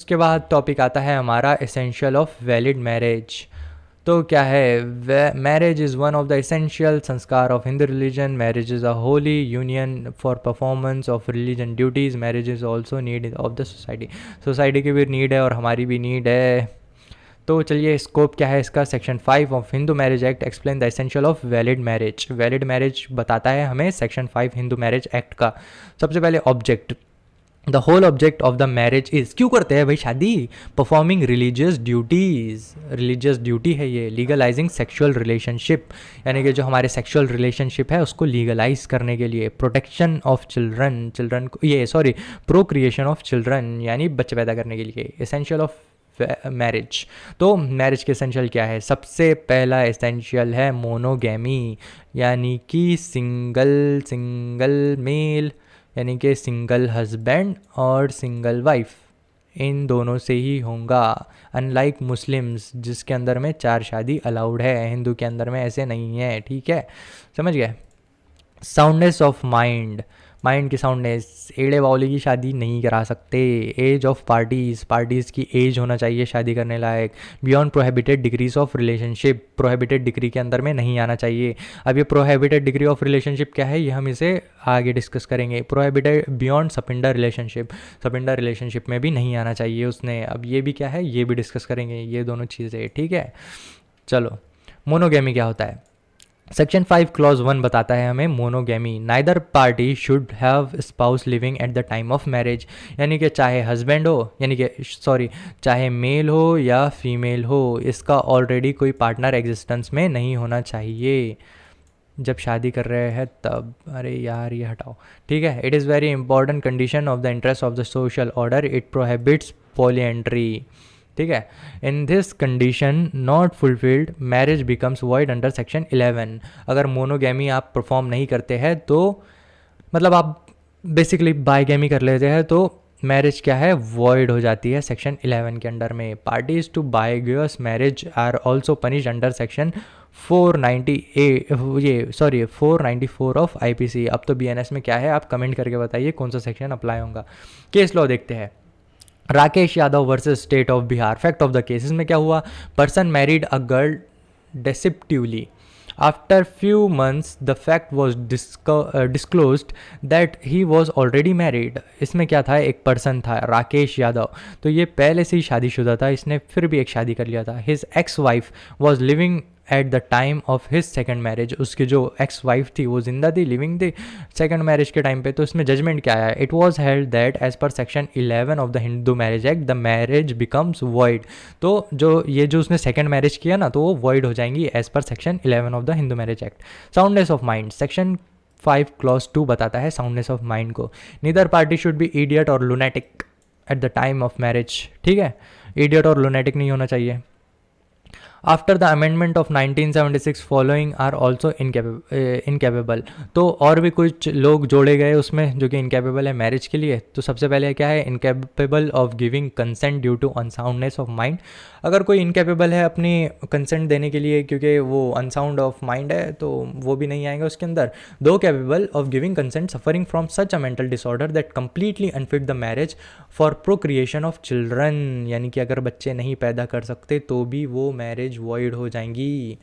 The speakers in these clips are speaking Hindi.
उसके बाद टॉपिक आता है हमारा एसेंशियल ऑफ वैलिड मैरिज। तो क्या है, marriage is one of the essential sanskar of Hindu religion. Marriage is a holy union for performance of religion duties. Marriage is also need of the society. Society की भी नीड है और हमारी भी नीड है। तो चलिए, स्कोप क्या है इसका। Section 5 of Hindu marriage act explain the essential of valid marriage. Valid marriage बताता है हमें सेक्शन 5 हिंदू मैरिज एक्ट का। सबसे पहले object, the whole object of the marriage is, क्यों करते हैं भाई शादी, performing religious duties. Religious duty है ये। लीगलाइजिंग सेक्सुअल रिलेशनशिप, यानी कि जो हमारे सेक्सुअल रिलेशनशिप है उसको लीगलाइज करने के लिए। प्रोटेक्शन ऑफ चिल्ड्रन, चिल्ड्रन को ये सॉरी प्रोक्रिएशन ऑफ चिल्ड्रन, यानी बच्चे पैदा करने के लिए। एसेंशियल ऑफ मैरिज, तो मैरिज के एसेंशियल क्या है। सबसे पहला एसेंशियल है मोनोगैमी, यानी कि सिंगल मेल, यानी कि सिंगल हस्बैंड और सिंगल वाइफ, इन दोनों से ही होगा। अनलाइक मुस्लिम्स जिसके अंदर में 4 शादी अलाउड है, हिंदू के अंदर में ऐसे नहीं है। ठीक है, समझ गए। साउंडनेस ऑफ माइंड, माइंड की साउंडनेस, एड़े बावली की शादी नहीं करा सकते। एज ऑफ पार्टीज़, पार्टीज़ की एज होना चाहिए शादी करने लायक। Beyond prohibited degrees of relationship, prohibited degree के अंदर में नहीं आना चाहिए। अब ये प्रोहिबिटेड डिग्री ऑफ रिलेशनशिप क्या है, ये हम इसे आगे डिस्कस करेंगे। प्रोहिबिटेड बियॉन्ड सपिंडा रिलेशनशिप, सपिंडा रिलेशनशिप में भी नहीं आना चाहिए उसने। अब ये भी क्या है, ये भी डिस्कस करेंगे, ये दोनों चीज़ें। ठीक है, चलो। मोनोगैमी क्या होता है। सेक्शन 5 क्लॉज 1 बताता है हमें monogamy, neither party should have spouse living at the time of marriage, यानी कि चाहे हस्बैंड हो, यानी कि सॉरी चाहे मेल हो या फीमेल हो, इसका ऑलरेडी कोई पार्टनर एग्जिस्टेंस में नहीं होना चाहिए जब शादी कर रहे हैं तब। अरे यार ये हटाओ। ठीक है, it is very important condition of the interest of the social order, it prohibits polyandry. ठीक है, in this condition not fulfilled marriage becomes void under section 11। अगर मोनोगैमी आप परफॉर्म नहीं करते हैं तो मतलब आप बेसिकली बाईगैमी कर लेते हैं तो मैरिज क्या है, वॉइड हो जाती है सेक्शन 11 के अंडर में। Parties to bigamous marriage are also punish under section 494 of IPC. अब तो बीएनएस में क्या है, आप कमेंट करके बताइए कौन सा सेक्शन अप्लाई होगा। केस लॉ देखते हैं। Rakesh Yadav versus state of Bihar. Fact of the cases में क्या हुआ, person married a girl deceptively. After few months, the fact was disclosed that he was already married. इसमें क्या था, एक पर्सन था राकेश यादव, तो ये पहले से ही शादीशुदा था, इसने फिर भी एक शादी कर लिया था। His ex-wife was living eight the time of his second marriage, उसकी जो एक्स वाइफ थी वो जिंदा थी, लिविंग थी सेकेंड मैरिज के टाइम पे। तो इसमें जजमेंट क्या आया, it was held that as पर section 11 of the Hindu marriage act the marriage becomes void. तो जो उसने सेकेंड मैरिज किया ना, तो वो वॉइड हो जाएंगी एज पर section 11 of the Hindu marriage Act. Soundness of mind, section 5 clause 2 बताता है साउंडनेस ऑफ माइंड को। Neither party should be idiot और lunatic at the time of marriage. ठीक है, इडियट और लुनेटिक नहीं होना चाहिए। After the amendment of 1976 following are also incapable. तो और भी कुछ लोग जोड़े गए उसमें जो कि इनकेपेबल है मैरिज के लिए। तो सबसे पहले क्या है, incapable of giving consent due to unsoundness of mind. अगर कोई इनकेपेबल है अपनी कंसेंट देने के लिए क्योंकि वो अनसाउंड ऑफ माइंड है, तो वो भी नहीं आएंगे उसके अंदर। दो capable of giving consent suffering from such a mental disorder that completely unfit the marriage for procreation of children, यानी कि अगर बच्चे नहीं पैदा कर सकते तो भी वो मैरिज वॉइड हो जाएंगी।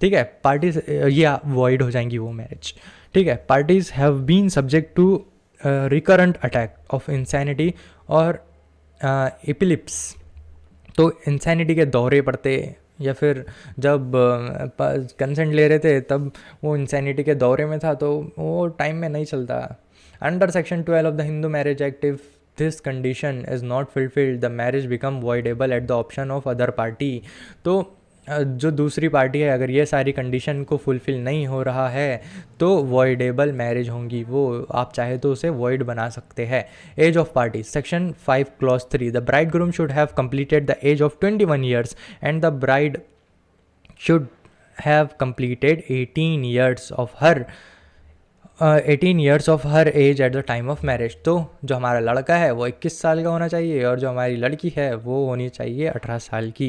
ठीक है, पार्टीज या वॉइड हो जाएंगी वो मैरिज। ठीक है, parties have been subject to recurrent attack of insanity और एपिलिप्स। तो इंसैनिटी के दौरे पड़ते या फिर जब कंसेंट ले रहे थे तब वो इंसैनिटी के दौरे में था, तो वो टाइम में नहीं चलता। Under section 12 of the Hindu marriage act, if this condition is not fulfilled the marriage become voidable at the option of other party. तो जो दूसरी पार्टी है अगर ये सारी कंडीशन को फुलफ़िल नहीं हो रहा है तो वॉइडेबल मैरिज होंगी, वो आप चाहे तो उसे वॉइड बना सकते हैं। Age of party, section 5 clause 3, the bride groom should have completed the age of 21 years and the bride should have completed 18 years of her 18 years of her age at the time of marriage. तो जो हमारा लड़का है वो 21 साल का होना चाहिए और जो हमारी लड़की है वो होनी चाहिए 18 साल की।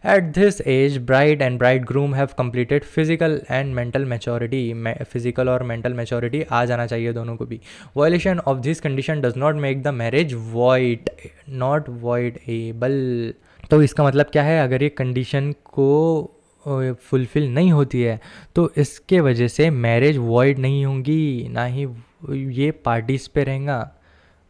At this age bride and bride groom have completed physical and mental maturity. Physical और मेंटल मैच्योरिटी आ जाना चाहिए दोनों को भी। Violation of this condition does not make the marriage void, not voidable. तो इसका मतलब क्या है, अगर ये कंडीशन को फुलफ़िल नहीं होती है तो इसके वजह से मैरिज वॉइड नहीं होंगी, ना ही ये पार्टीज़ पे रहेगा।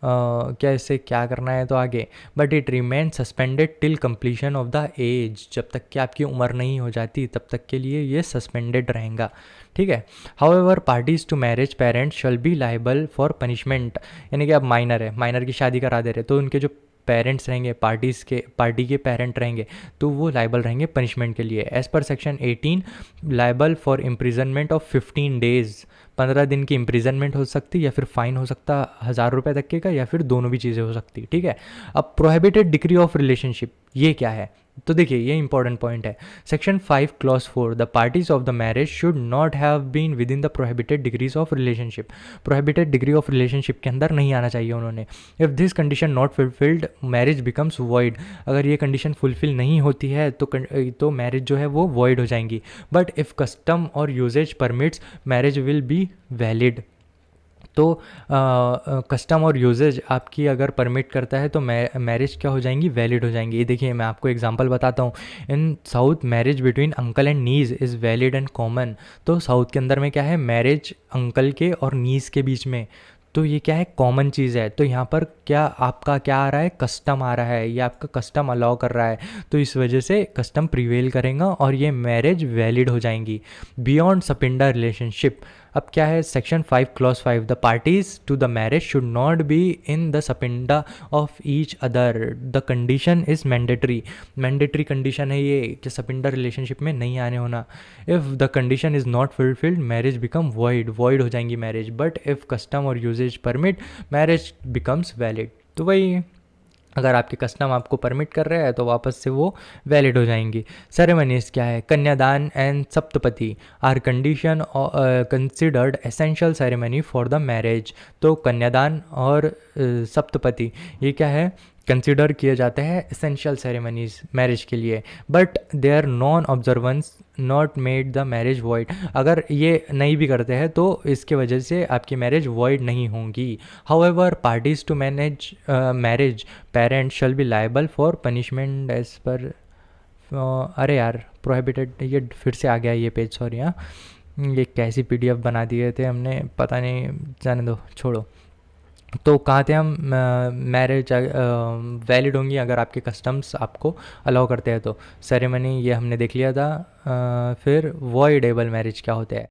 क्या इससे क्या करना है तो आगे, but it remain suspended till completion of the age. जब तक कि आपकी उम्र नहीं हो जाती तब तक के लिए ये सस्पेंडेड रहेगा, ठीक है। However parties to marriage parents shall be liable for punishment. यानी कि अब माइनर है, माइनर की शादी करा दे रहे तो उनके जो पेरेंट्स रहेंगे, पार्टी के पेरेंट रहेंगे, तो वो लाइबल रहेंगे पनिशमेंट के लिए। एज पर section 18 liable for imprisonment of 15 days. 15 दिन की इम्प्रिजनमेंट हो सकती या फिर फाइन हो सकता 1000 रुपये तक के का, या फिर दोनों भी चीज़ें हो सकती, ठीक है। अब प्रोहिबिटेड डिग्री ऑफ रिलेशनशिप ये क्या है, तो देखिए ये इंपॉर्टेंट पॉइंट है। Section 5 clause 4 the parties of the marriage should not have been within the prohibited degrees of relationship. Prohibited degree of relationship के अंदर नहीं आना चाहिए उन्होंने। If this condition not fulfilled marriage becomes void. अगर ये कंडीशन फुलफिल नहीं होती है तो मैरिज जो है वो वॉइड हो जाएंगी। बट इफ़ कस्टम और usages permits marriage will be valid. तो कस्टम और यूजेज आपकी अगर परमिट करता है तो मैरिज क्या हो जाएंगी, वैलिड हो जाएंगी। ये देखिए मैं आपको एग्जांपल बताता हूँ। In south marriage between uncle and niece is valid and common. तो साउथ के अंदर में क्या है, मैरिज अंकल के और नीज के बीच में, तो ये क्या है, कॉमन चीज़ है। तो यहाँ पर क्या आपका क्या आ रहा है, कस्टम आ रहा है, ये आपका कस्टम अलाउ कर रहा है, तो इस वजह से कस्टम प्रिवेल करेगा और ये मैरिज वैलिड हो जाएंगी। बियॉन्ड सपिंडा रिलेशनशिप, अब क्या है, section 5 clause 5 the parties to the marriage should not be in the sapinda of each other. The condition is mandatory. Mandatory condition है ये कि सपिंडा रिलेशनशिप में नहीं आने होना। If the condition is not fulfilled marriage become void, void हो जाएंगी मैरिज। बट इफ़ कस्टम और usages permit marriage becomes valid. तो वही, अगर आपके कस्टम आपको परमिट कर रहे हैं तो वापस से वो वैलिड हो जाएंगी। सेरेमनीज क्या है, kanyadaan and saptapadi are condition considered essential ceremony for the marriage. तो कन्यादान और सप्तपति ये क्या है, कंसिडर किए जाते हैं एसेंशियल सेरेमनीज मैरिज के लिए। But their non observance not made the marriage void. अगर ये नहीं भी करते हैं तो इसके वजह से आपकी मैरिज वॉइड नहीं होंगी। However parties to marriage parents shall be liable for punishment as per अरे यार प्रोहिबिटेड, ये फिर से आ गया ये पेज, सॉरी। हाँ, ये कैसी पीडीएफ बना दिए थे हमने, पता नहीं, जाने दो, छोड़ो। तो कहाँ थे हम, मैरिज वैलिड होंगी अगर आपके कस्टम्स आपको अलाउ करते हैं तो। सेरेमनी ये हमने देख लिया था। फिर वॉइडेबल मैरिज क्या होते हैं।